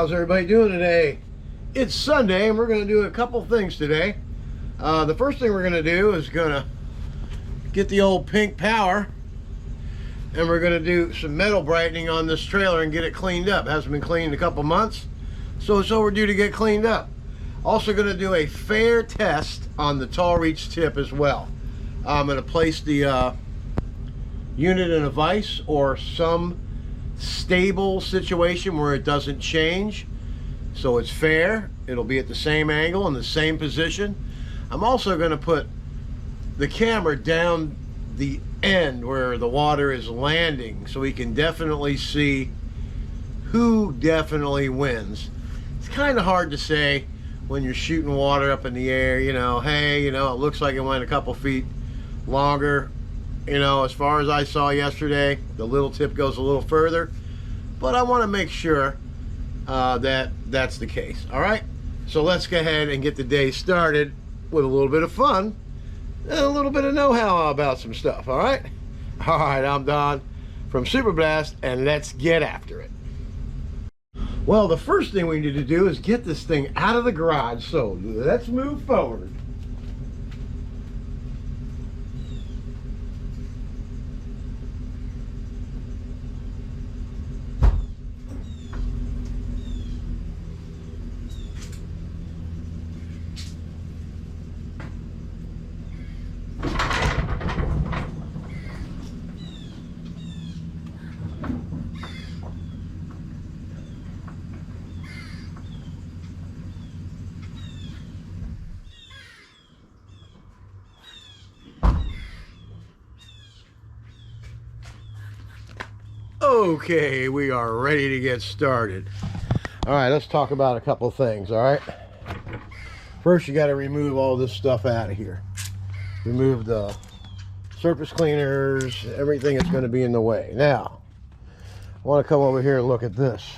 How's everybody doing today? It's Sunday and we're going to do a couple things today. The first thing we're going to do is going to get the old pink power and we're going to do some metal brightening on this trailer and get it cleaned up. It hasn't been cleaned in a couple months, so it's overdue to get cleaned up. Also going to do a fair test on the tall reach tip as well. I'm going to place the unit in a vise or some stable situation where it doesn't change, so it's fair. It'll be at the same angle in the same position. I'm also going to put the camera down the end where the water is landing so we can definitely see who definitely wins. It's kind of hard to say when you're shooting water up in the air, you know, hey, you know, it looks like it went a couple feet longer. You know, as far as I saw yesterday, the little tip goes a little further, but I want to make sure that that's the case. All right, so let's go ahead and get the day started with a little bit of fun and a little bit of know-how about some stuff. All right, I'm Don from Super Blast, and let's get after it. Well, the first thing we need to do is get this thing out of the garage, so let's move forward. Okay, we are ready to get started. All right, let's talk about a couple of things. All right, first you got to remove all this stuff out of here. Remove the surface cleaners, everything that's going to be in the way. Now I want to come over here and look at this.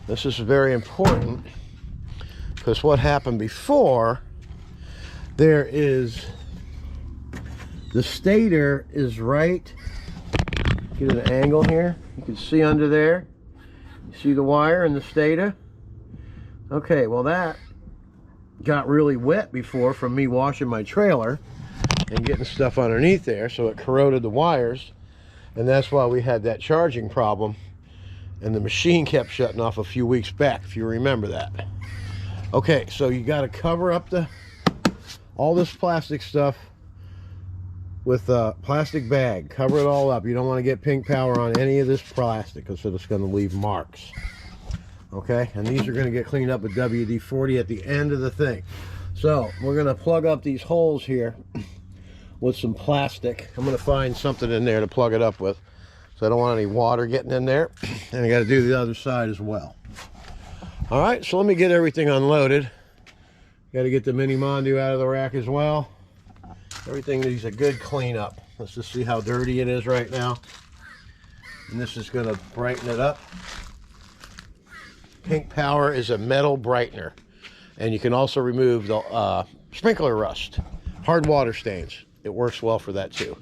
This is very important because what happened before, there is the stator is right. Get an angle here. You can see under there. You see the wire and the stator? Okay, well that got really wet before from me washing my trailer and getting stuff underneath there, so it corroded the wires, and that's why we had that charging problem and the machine kept shutting off a few weeks back, if you remember that. Okay, so you got to cover up all this plastic stuff with a plastic bag. Cover it all up. You don't want to get pink power on any of this plastic because it's going to leave marks. Okay, and these are going to get cleaned up with WD-40 at the end of the thing. So we're going to plug up these holes here with some plastic. I'm going to find something in there to plug it up with, so I don't want any water getting in there. And I got to do the other side as well. All right, so let me get everything unloaded. Got to get the mini Mondu out of the rack as well. Everything needs a good cleanup. Let's just see how dirty it is right now. And this is going to brighten it up. Pink Power is a metal brightener. And you can also remove the sprinkler rust, hard water stains. It works well for that too.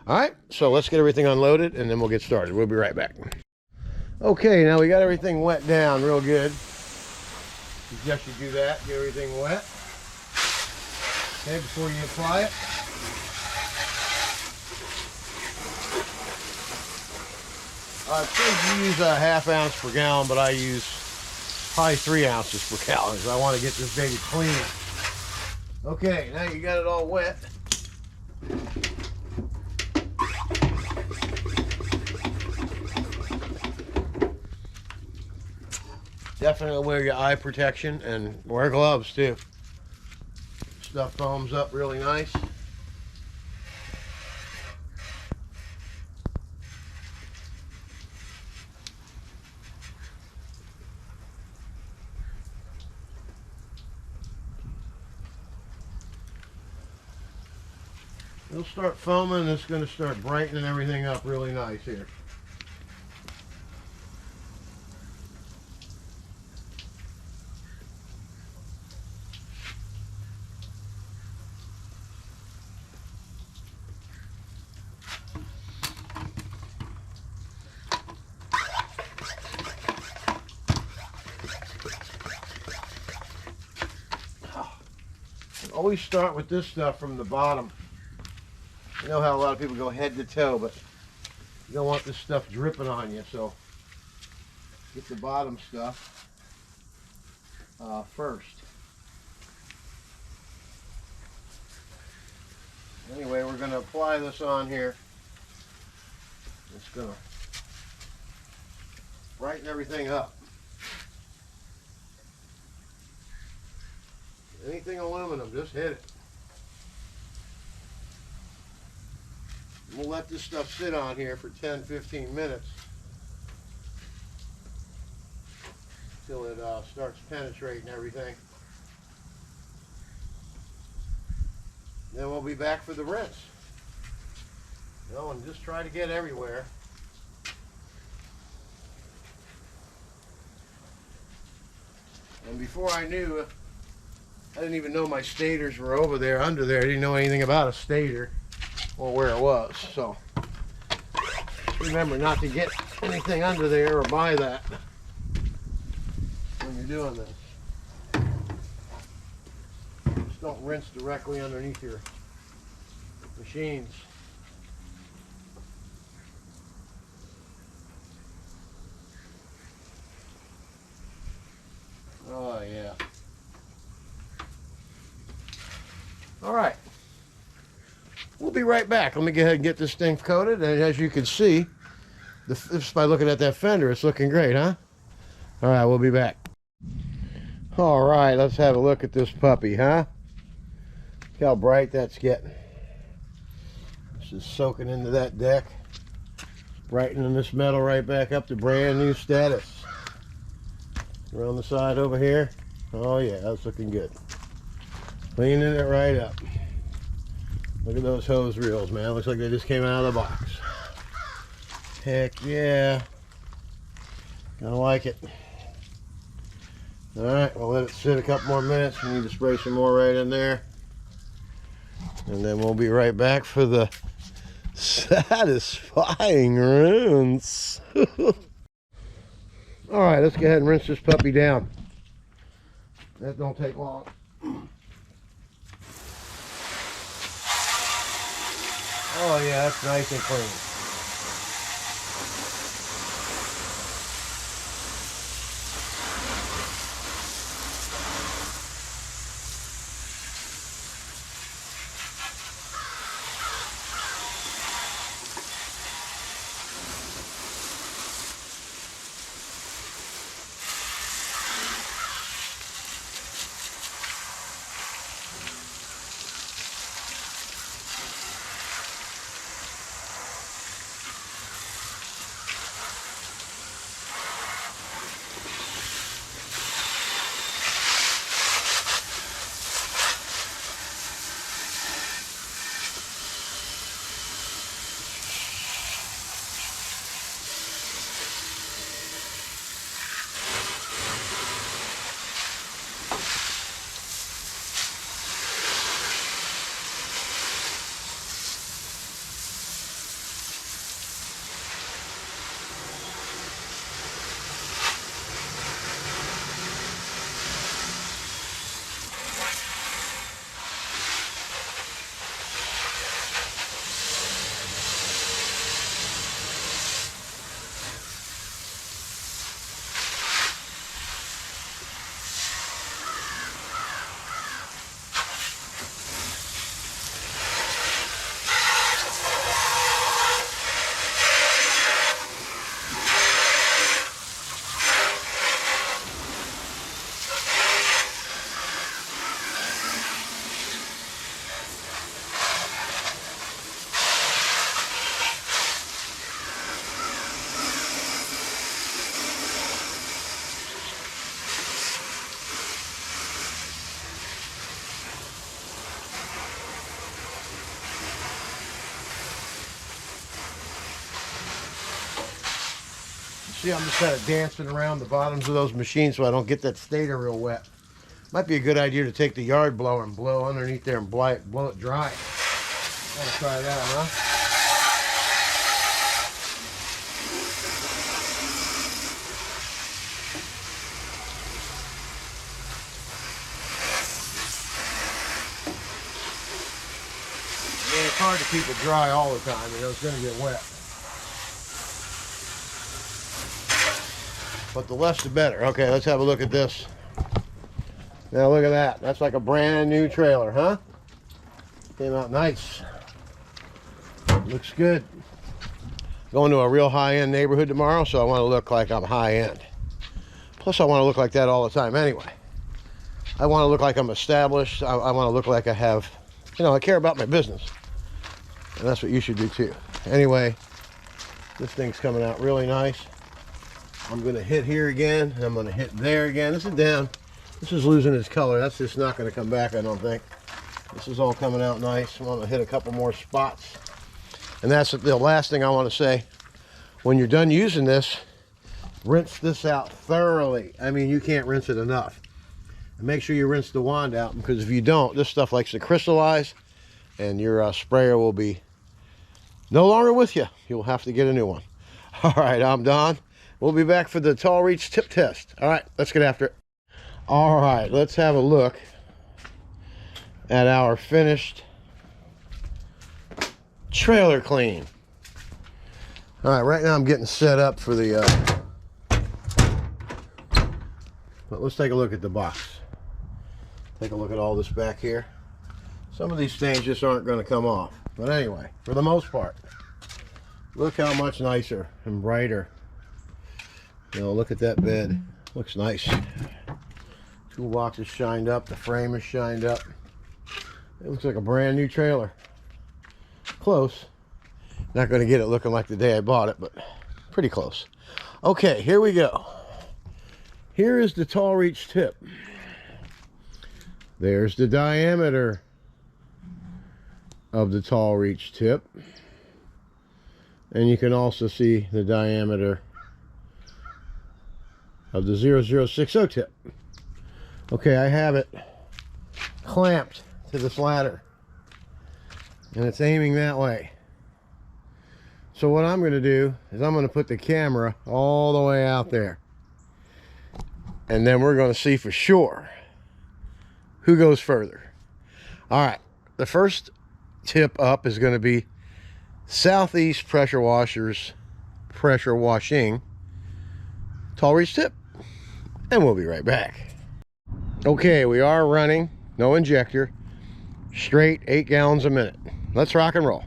All right, so let's get everything unloaded and then we'll get started. We'll be right back. Okay, now we got everything wet down real good. Suggest you do that, get everything wet. Okay, before you apply it. It says you use a ½ ounce per gallon, but I use probably 3 ounces per gallon because I want to get this baby clean. Okay, now you got it all wet. Definitely wear your eye protection and wear gloves too. Stuff foams up really nice. It'll start foaming, it's going to start brightening everything up really nice here. always start with this stuff from the bottom. You know how a lot of people go head to toe, but you don't want this stuff dripping on you, so get the bottom stuff first. Anyway, we're going to apply this on here. It's going to brighten everything up. Anything aluminum, just hit it. We'll let this stuff sit on here for 10-15 minutes till it starts penetrating everything. Then we'll be back for the rinse. You know, and just try to get everywhere. And before I knew, I didn't even know my stators were over there, under there. I didn't know anything about a stator or where it was. So remember not to get anything under there or by that when you're doing this. Just don't rinse directly underneath your machines. Oh yeah. All right. We'll be right back. Let me go ahead and get this thing coated. And as you can see, just by looking at that fender, it's looking great, huh? All right, we'll be back. All right, let's have a look at this puppy, huh? Look how bright that's getting. This is soaking into that deck. Brightening this metal right back up to brand new status. Around the side over here. Oh yeah, that's looking good. Cleaning it right up. Look at those hose reels, man. Looks like they just came out of the box. Heck yeah. Kinda like it. Alright, we'll let it sit a couple more minutes. We need to spray some more right in there. And then we'll be right back for the satisfying rinse. Alright, let's go ahead and rinse this puppy down. That don't take long. Oh yeah, that's nice and clean. See, I'm just kind of dancing around the bottoms of those machines so I don't get that stator real wet. Might be a good idea to take the yard blower and blow underneath there and blow it dry. Gotta try that, huh? it's hard to keep it dry all the time. You know, it's going to get wet. But the less the better. Okay, let's have a look at this. Now look at that. That's like a brand new trailer, huh? Came out nice. Looks good. Going to a real high-end neighborhood tomorrow, so I want to look like I'm high-end. Plus, I want to look like that all the time anyway. I want to look like I'm established. I want to look like I have, you know, I care about my business. And that's what you should do too. Anyway, this thing's coming out really nice. I'm going to hit here again, and I'm going to hit there again. This is down. This is losing its color. That's just not going to come back, I don't think. This is all coming out nice. I'm going to hit a couple more spots. And that's the last thing I want to say. When you're done using this, rinse this out thoroughly. I mean, you can't rinse it enough. And make sure you rinse the wand out, because if you don't, this stuff likes to crystallize, and your sprayer will be no longer with you. You'll have to get a new one. All right, I'm Don. We'll be back for the tall reach tip test. All right, let's get after it. All right, let's have a look at our finished trailer clean. All right, right now I'm getting set up for the but let's take a look at the box. Take a look at all this back here. Some of these stains just aren't going to come off, but anyway, for the most part, look how much nicer and brighter. You know, look at that bed. Looks nice. Toolbox is shined up. The frame is shined up. It looks like a brand new trailer. Close. Not going to get it looking like the day I bought it, but pretty close. Okay, here we go. Here is the tall reach tip. There's the diameter of the tall reach tip. And you can also see the diameter of the 0060 tip. Okay, I have it clamped to this ladder, and it's aiming that way. So what I'm going to do is I'm going to put the camera all the way out there, and then we're going to see for sure who goes further. All right, the first tip up is going to be Southeast Pressure Washers pressure washing tall reach tip, and we'll be right back. Okay, we are running, no injector, straight 8 gallons a minute. Let's rock and roll.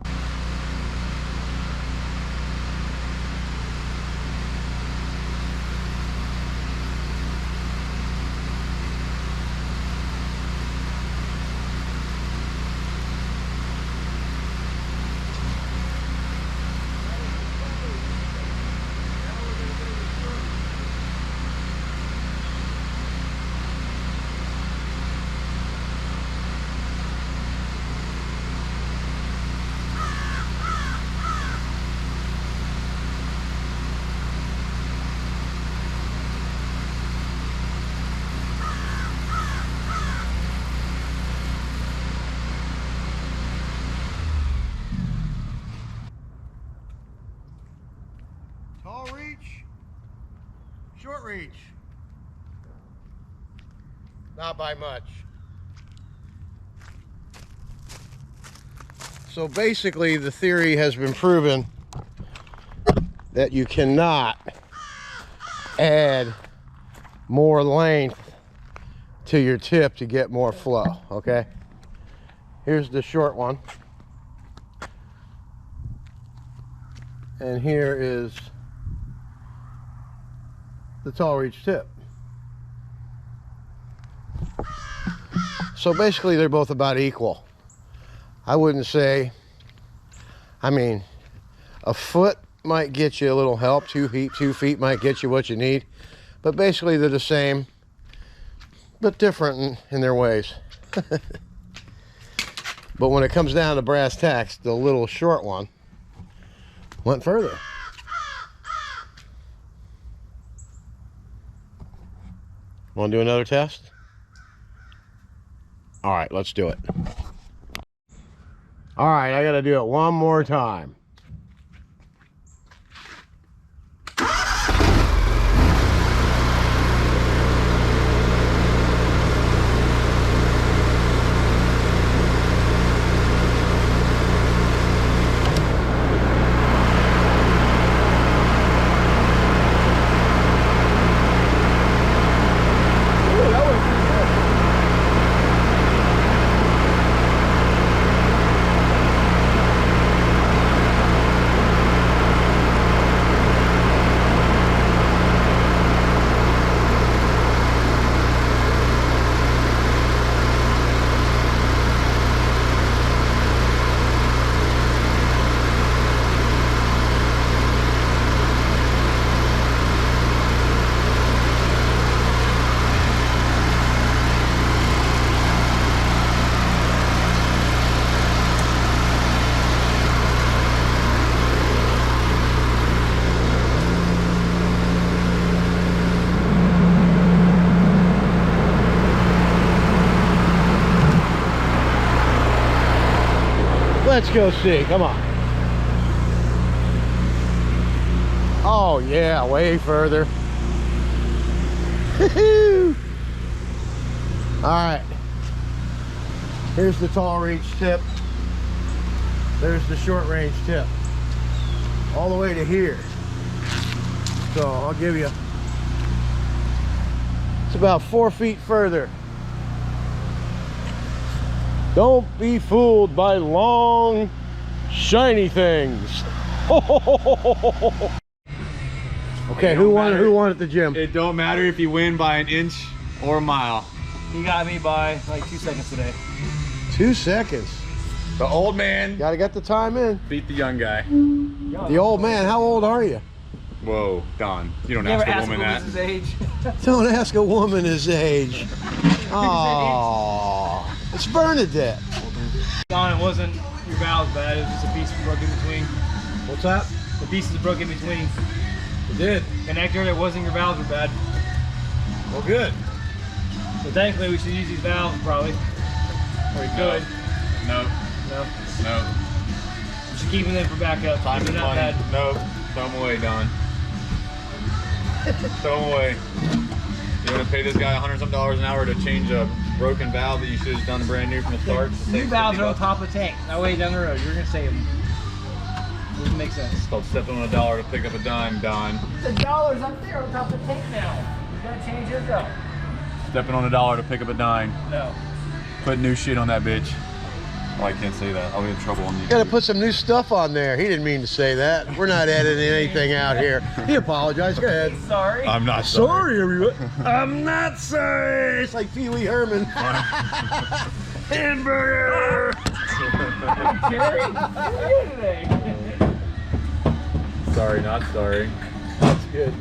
Tall reach, short reach. Not by much. So basically the theory has been proven that you cannot add more length to your tip to get more flow, okay? Here's the short one. And here is the tall reach tip. So basically they're both about equal. I wouldn't say, I mean, a foot might get you a little help, 2 feet might get you what you need, but basically they're the same, but different in their ways. But when it comes down to brass tacks, the little short one went further. Want to do another test? All right, let's do it. All right, I got to do it one more time. Let's go see. Come on. Oh yeah, way further. All right. Here's the tall range tip. There's the short range tip. All the way to here. So I'll give you, it's about 4 feet further. Don't be fooled by long, shiny things. Okay, who won at the gym? It don't matter if you win by an inch or a mile. He got me by like 2 seconds today. 2 seconds. The old man Gotta get the time in. beat the young guy. The old man, how old are you? Whoa, Don, you don't You ask ever a ask woman that. his age? Don't ask a woman his age. Oh, it's Bernadette. Don, it wasn't your valves bad, it was just a piece broke in between. What's that? The pieces broke in between. It did. Connector, it wasn't your valves were bad. Well, good. So technically we should use these valves probably. Or we could. No, No. no. We should keep them in for backup. Time They're is not money. bad. No, throw them away, Don. Throw them away. You want to pay this guy $100-some an hour to change a broken valve that you should have done brand new from the start? New valves are on top of the tank. That way down the road, you're gonna save them. Doesn't make sense. It's called stepping on a dollar to pick up a dime, Don. The dollar's up there on top of the tank now. You gotta change his though. Stepping on a dollar to pick up a dime. No. Put new shit on that bitch. Oh, I can't say that. I'll be in trouble on YouTube. Gotta put some new stuff on there. He didn't mean to say that. We're not editing anything out here. He apologized. Go ahead. Sorry. I'm not sorry. Sorry, everybody. I'm not sorry. It's like Pee Wee Herman. Hamburger. Jerry, how are you today? Sorry, not sorry. That's good.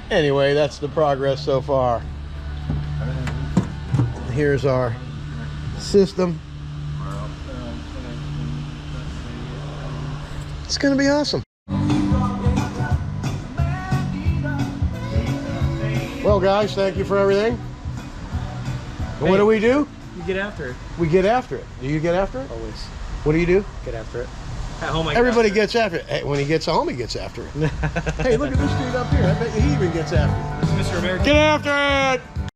Anyway, that's the progress so far. Here's our system. It's gonna be awesome. Well, guys, thank you for everything. And what do we do? You get after it. We get after it. Do you get after it? Always. What do you do? Get after it. At home, I Everybody get gets after it. Hey, when he gets home, he gets after it. Hey, look at this dude up here. I bet he even gets after it. after it. Mr. American. Get after it!